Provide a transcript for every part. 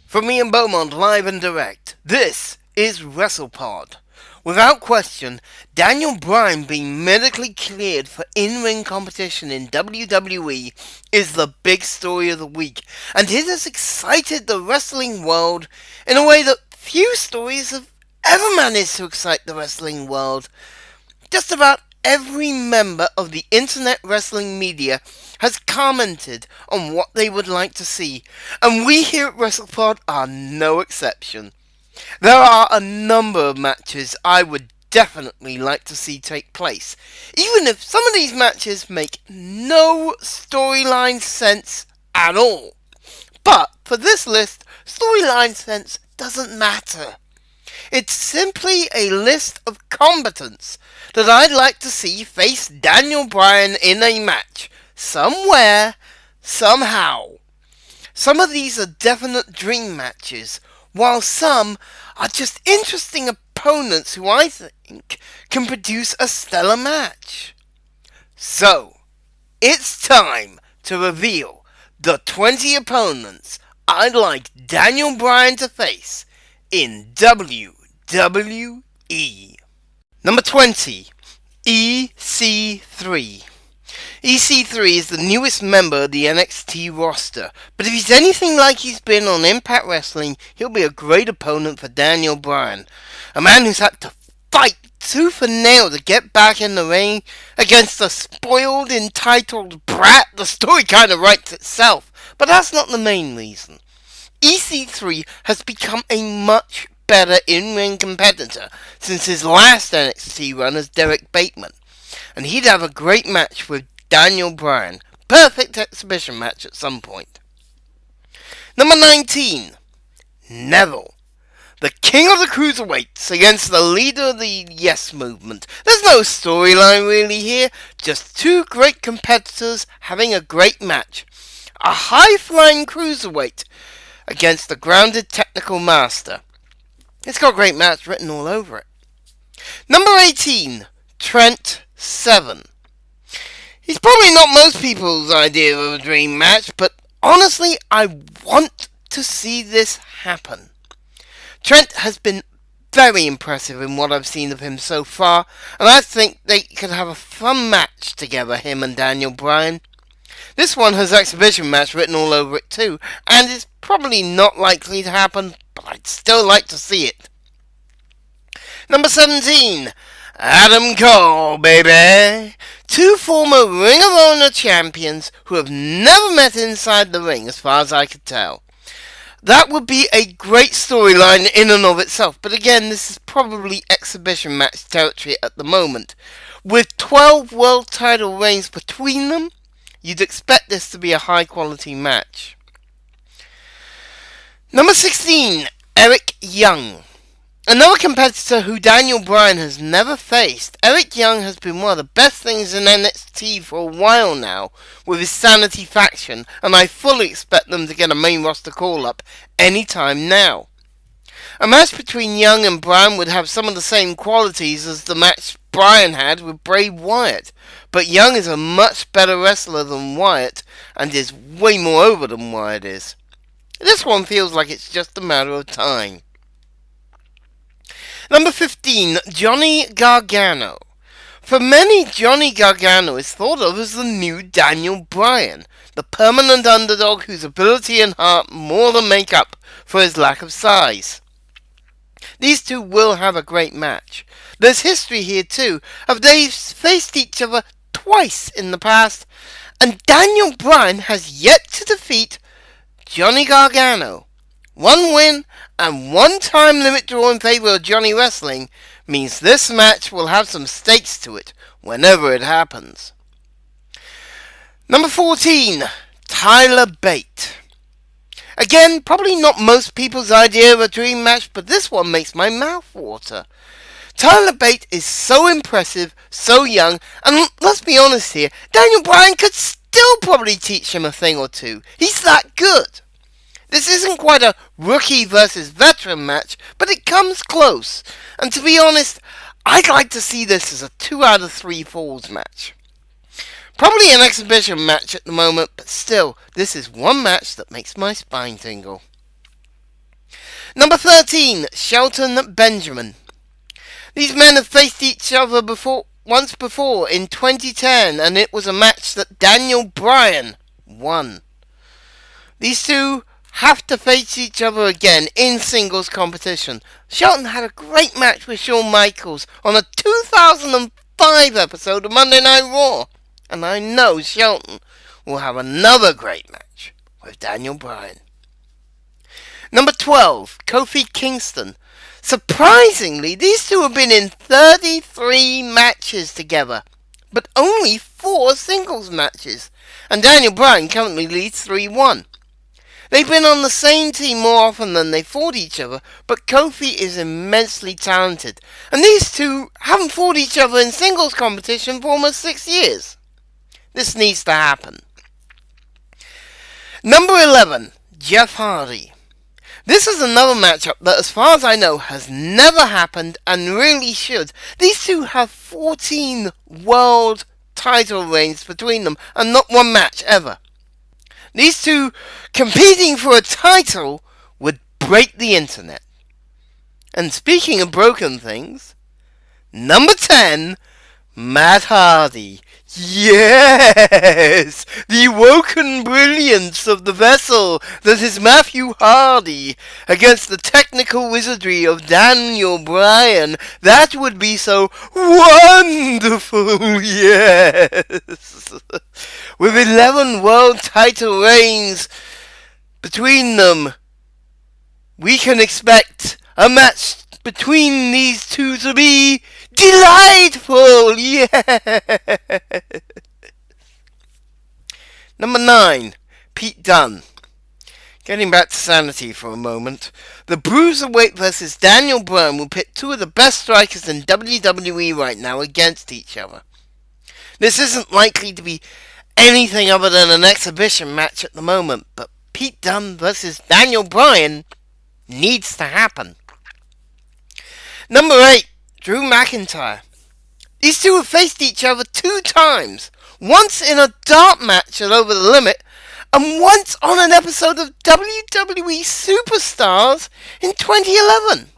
From me and Beaumont, live and direct, this is WrestlePod. Without question, Daniel Bryan being medically cleared for in-ring competition in WWE is the big story of the week, and it has excited the wrestling world in a way that few stories have ever managed to excite the wrestling world. Just about every member of the internet wrestling media has commented on what they would like to see, and we here at WrestlePod are no exception. There are a number of matches I would definitely like to see take place, even if some of these matches make no storyline sense at all. But for this list, storyline sense doesn't matter. It's simply a list of combatants that I'd like to see face Daniel Bryan in a match, somewhere, somehow. Some of these are definite dream matches, while some are just interesting opponents who I think can produce a stellar match. So, it's time to reveal the 20 opponents I'd like Daniel Bryan to face in WWE. Number 20, EC3. EC3 is the newest member of the NXT roster, but if he's anything like he's been on Impact Wrestling, he'll be a great opponent for Daniel Bryan, a man who's had to fight tooth and nail to get back in the ring against a spoiled, entitled brat. The story kind of writes itself, but that's not the main reason. EC3 has become a much better in-ring competitor since his last NXT run as Derek Bateman, and he'd have a great match with Daniel Bryan. Perfect exhibition match at some point. Number 19, Neville. The king of the cruiserweights against the leader of the Yes Movement. There's no storyline really here, just two great competitors having a great match. A high-flying cruiserweight against the grounded technical master. It's got a great match written all over it. Number 18, Trent 7. He's probably not most people's idea of a dream match, but honestly, I want to see this happen. Trent has been very impressive in what I've seen of him so far, and I think they could have a fun match together, him and Daniel Bryan. This one has exhibition match written all over it too, and it's probably not likely to happen, but I'd still like to see it. Number 17, Adam Cole, baby. Two former Ring of Honor champions who have never met inside the ring, as far as I could tell. That would be a great storyline in and of itself, but again, this is probably exhibition match territory at the moment. With 12 world title reigns between them, you'd expect this to be a high quality match. Number 16, Eric Young. Another competitor who Daniel Bryan has never faced. Eric Young has been one of the best things in NXT for a while now with his Sanity faction, and I fully expect them to get a main roster call-up anytime now. A match between Young and Bryan would have some of the same qualities as the match Bryan had with Bray Wyatt, but Young is a much better wrestler than Wyatt and is way more over than Wyatt is. This one feels like it's just a matter of time. Number 15, Johnny Gargano. For many, Johnny Gargano is thought of as the new Daniel Bryan, the permanent underdog whose ability and heart more than make up for his lack of size. These two will have a great match. There's history here too, of they've faced each other twice in the past, and Daniel Bryan has yet to defeat Johnny Gargano. One win and one time limit draw in favor of Johnny Wrestling means this match will have some stakes to it whenever it happens. Number 14, Tyla Bait. Again, probably not most people's idea of a dream match, but this one makes my mouth water. Tyla Bait is so impressive, so young, and let's be honest here, Daniel Bryan could still probably teach him a thing or two. He's that good. This isn't quite a rookie versus veteran match, but it comes close. And to be honest, I'd like to see this as a 2 out of 3 falls match. Probably an exhibition match at the moment, but still, this is one match that makes my spine tingle. Number 13, Shelton Benjamin. These men have faced each other once before in 2010, and it was a match that Daniel Bryan won. These two have to face each other again in singles competition. Shelton had a great match with Shawn Michaels on a 2005 episode of Monday Night Raw, and I know Shelton will have another great match with Daniel Bryan. Number 12, Kofi Kingston. Surprisingly, these two have been in 33 matches together, but only 4 singles matches, and Daniel Bryan currently leads 3-1. They've been on the same team more often than they fought each other, but Kofi is immensely talented, and these two haven't fought each other in singles competition for almost 6 years. This needs to happen. Number 11, Jeff Hardy. This is another matchup that, as far as I know, has never happened and really should. These two have 14 world title reigns between them and not one match ever. These two competing for a title would break the internet. And speaking of broken things, number 10, Matt Hardy. Yes! The woken brilliance of the vessel that is Matthew Hardy against the technical wizardry of Daniel Bryan. That would be so wonderful, yes! With 11 world title reigns between them, we can expect a match between these two to be delightful, yes! Number 9, Pete Dunne. Getting back to sanity for a moment, the Bruiserweight vs. Daniel Bryan will pit two of the best strikers in WWE right now against each other. This isn't likely to be anything other than an exhibition match at the moment, but Pete Dunne vs. Daniel Bryan needs to happen. Number 8, Drew McIntyre. These two have faced each other 2 times. Once in a dart match at Over the Limit, and once on an episode of WWE Superstars in 2011.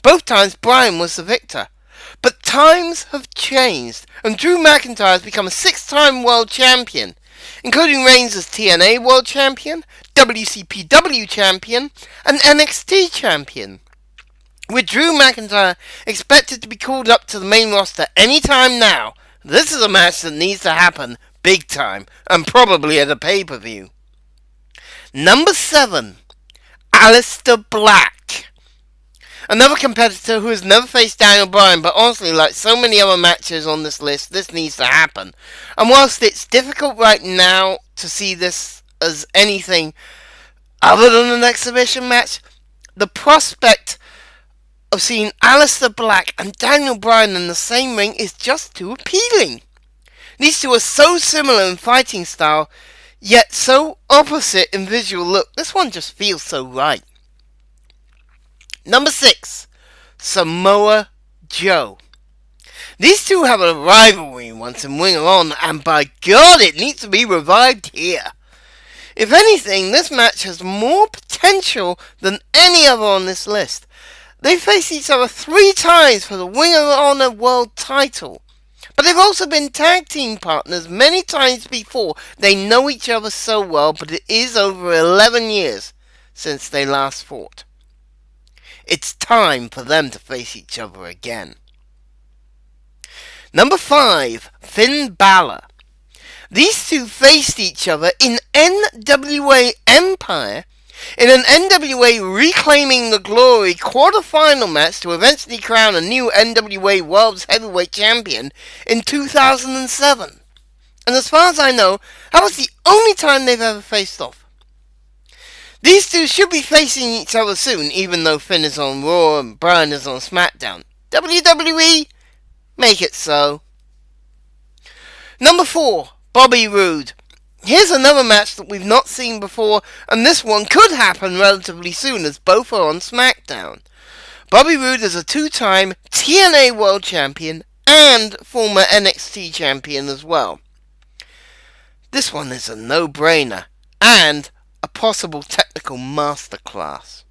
Both times Bryan was the victor. But times have changed, and Drew McIntyre has become a 6-time world champion, including reigns as TNA World Champion, WCPW Champion, and NXT Champion. With Drew McIntyre expected to be called up to the main roster any time now, this is a match that needs to happen big time, and probably at a pay-per-view. Number 7, Alistair Black. Another competitor who has never faced Daniel Bryan, but honestly, like so many other matches on this list, this needs to happen. And whilst it's difficult right now to see this as anything other than an exhibition match, the prospect of seeing Alistair Black and Daniel Bryan in the same ring is just too appealing. These two are so similar in fighting style, yet so opposite in visual look. This one just feels so right. Number 6, Samoa Joe. These two have a rivalry once in Ring of Honor, and by God, it needs to be revived here. If anything, this match has more potential than any other on this list. They face each other 3 times for the Ring of Honor World title. But they've also been tag team partners many times before. They know each other so well, but it is over 11 years since they last fought. It's time for them to face each other again. Number 5, Finn Balor. These two faced each other in NWA Empire in an NWA Reclaiming the Glory quarter-final match to eventually crown a new NWA World's Heavyweight Champion in 2007. And as far as I know, that was the only time they've ever faced off. These two should be facing each other soon, even though Finn is on Raw and Bryan is on SmackDown. WWE, make it so. Number 4, Bobby Roode. Here's another match that we've not seen before, and this one could happen relatively soon as both are on SmackDown. Bobby Roode is a 2-time TNA World Champion and former NXT Champion as well. This one is a no-brainer and a possible technical masterclass.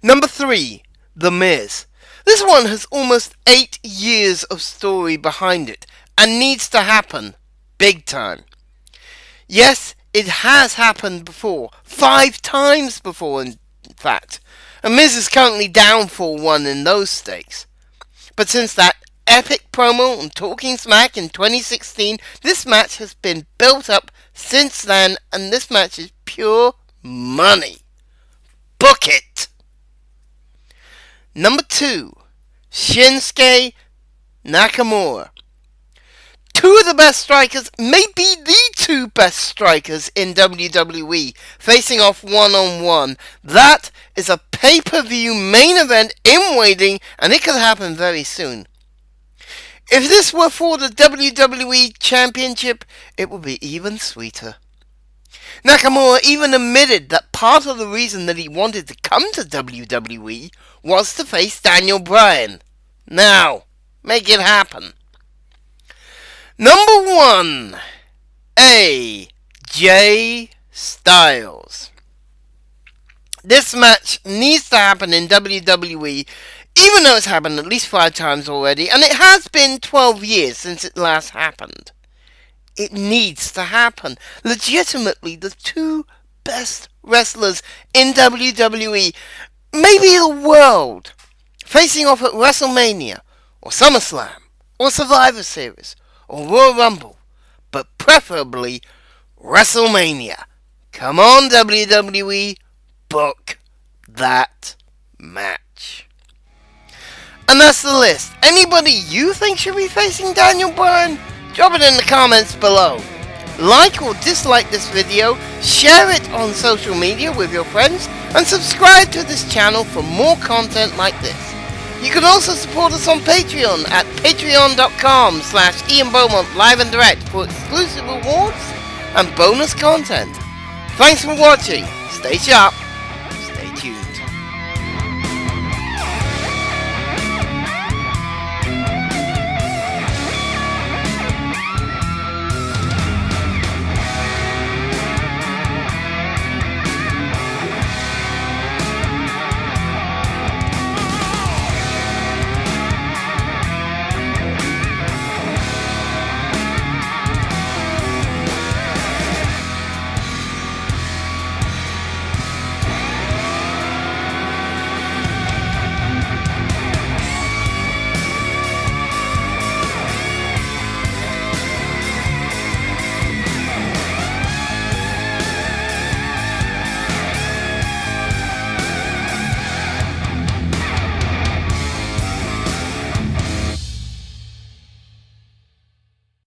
Number 3, The Miz. This one has almost 8 years of story behind it and needs to happen big time. Yes, it has happened before, 5 times before in fact, and Miz is currently down 4-1 in those stakes. But since that epic promo on Talking Smack in 2016, this match has been built up since then, and this match is pure money. Book it! Number 2, Shinsuke Nakamura. 2 of the best strikers, maybe the 2 best strikers in WWE, facing off one-on-one. That is a pay-per-view main event in waiting, and it could happen very soon. If this were for the WWE Championship, it would be even sweeter. Nakamura even admitted that part of the reason that he wanted to come to WWE was to face Daniel Bryan. Now, make it happen. Number 1, AJ Styles. This match needs to happen in WWE, even though it's happened at least 5 times already, and it has been 12 years since it last happened. It needs to happen. Legitimately, the 2 best wrestlers in WWE, maybe the world, facing off at WrestleMania, or SummerSlam, or Survivor Series, or Royal Rumble, but preferably WrestleMania. Come on, WWE, book that match. And that's the list. Anybody you think should be facing Daniel Bryan? Drop it in the comments below. Like or dislike this video, share it on social media with your friends, and subscribe to this channel for more content like this. You can also support us on Patreon at patreon.com/Ian Beaumont live and direct for exclusive rewards and bonus content. Thanks for watching. Stay sharp.